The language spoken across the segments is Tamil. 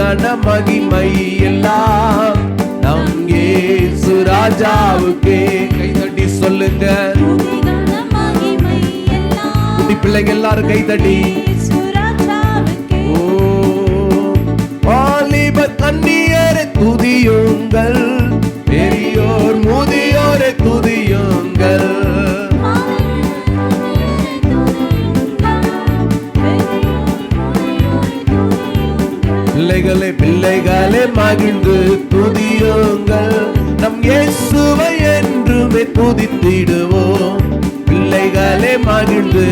கன மகிமை எல்லாம் நம் இயேசு ராஜாவுக்கே. கைதட்டி சொல்லுங்க, குட்டி பிள்ளைங்க எல்லாரும் கைதட்டி. ஓ வாலிபர் கன்னியரை துதியுங்கள், பெரியோர் முதியோரை துதியுங்கள். பிள்ளைகளே பிள்ளைகளே மகிழ்ந்து துதியுங்கள், நம் இயேசுவை என்றுமே துதித்திடுவோம். பிள்ளைகளே மகிழ்ந்து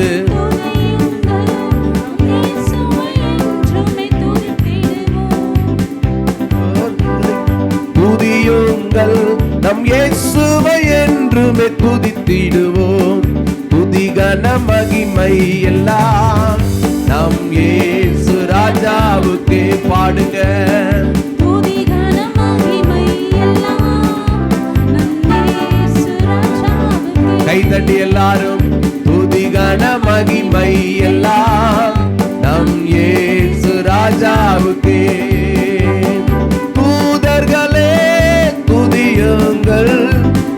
துதியுங்கள், நம் இயேசுவை என்றுமே துதித்திடுவோம். துதி கன மகிமை எல்லாம் நம் இயேசு ராஜாவுக்கே. பாடுங்க, துதி கன மகிமை எல்லாம் நம் இயேசு ராஜாவுக்கே. கைதட்டி எல்லாரும், துதி கன மகிமை எல்லாம் நம் இயேசு ராஜாவுக்கே. தூதர்களே துதியுங்கள்,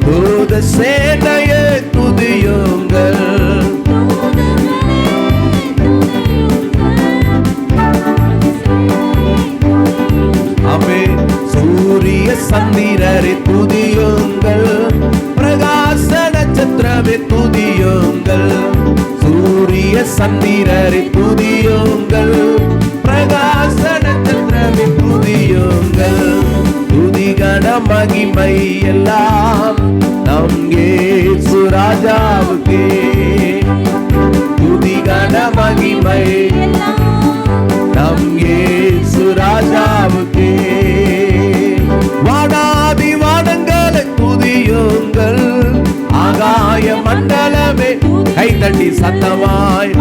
தூத சேனையே துதியுங்கள். சூரிய சந்திரரை துதியுங்கள், பிரகாச நட்சத்திரமே துதியுங்கள். சூரிய சந்திரரை துதியுங்கள், பிரகாச நட்சத்திரமே துதியுங்கள். துதி கன மகிமை எல்லாம் நம் இயேசு ராஜாவுக்கே. துதி கன மகிமை நம் இயேசு ராஜாவுக்கே. வாடாதி வானங்களை துதியுங்கள், ஆகாய மண்டலமே கைதட்டி சத்தமாய்.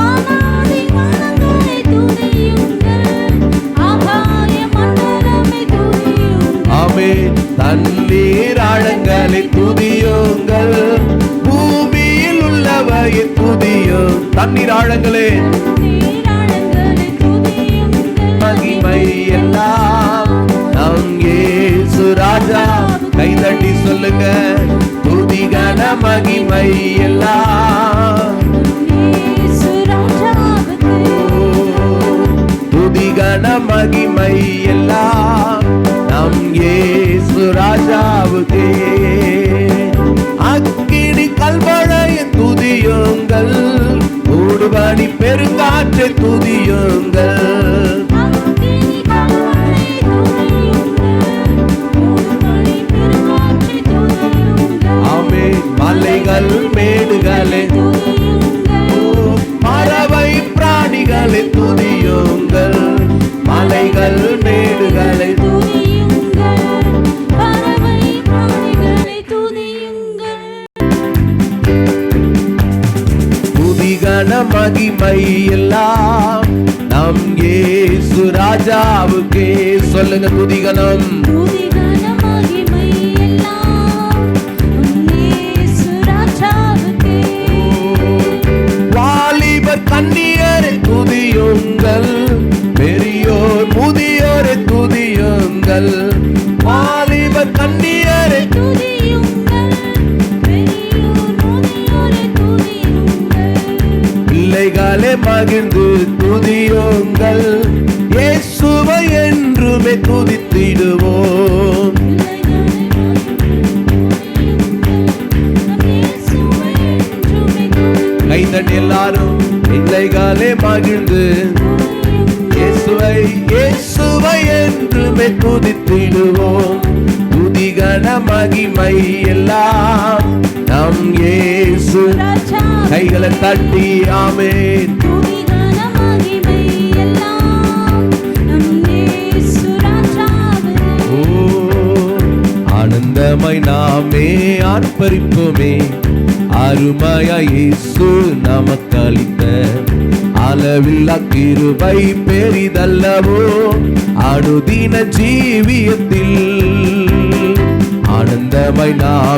ஆமென். தண்ணீர் ஆழங்களை துதியுங்கள், பூமியில் உள்ளவையை துதியும். தண்ணீர் ஆழங்களே மகிமை எல்லாம் நம் இயேசு ராஜா. கைதட்டி சொல்லுங்க, துதி கன மகிமை எல்லாம் துதி கன மகிமை எல்லாம் நம் இயேசு ராஜாவுக்கே. அக்கினி கல்வளையை துதியுங்கள், ஊடுபனி பெருங்காற்றை துதியுங்கள். மலைகள் மேடுகளை பறவை பிராணிகளை துதியுங்கள், மலைகள் மேடுகளை துதி கன மகிமை எல்லாம் நம் இயேசு ராஜாவுக்கே. சொல்லுங்க, துதிகனம் கன்னியரை துதியுங்கள், பெரியோர் முதியோரை துதியுங்கள். வாலிபர் கன்னியரை பிள்ளைகளே மகிழ்ந்து துதியுங்கள், இயேசுவை என்றுமே துதித்திடுவோம். கைதட்டி எல்லாரும், பிள்ளைகளே மகிழ்ந்து இயேசுவை என்றுமே துதித்திடுவோம். துதி கன மகிமை எல்லாம் நம் இயேசு. கைகளை தட்டி ஆமென். ஆனந்தமாய் நாமே ஆர்ப்பரிப்போமே, அருமையா இயேசு நமக்கு அளித்த அளவில்லா கிருபை பெரிதல்லவோ. அனுதின ஜீவியத்தில் ஆனந்தமாய் நாம்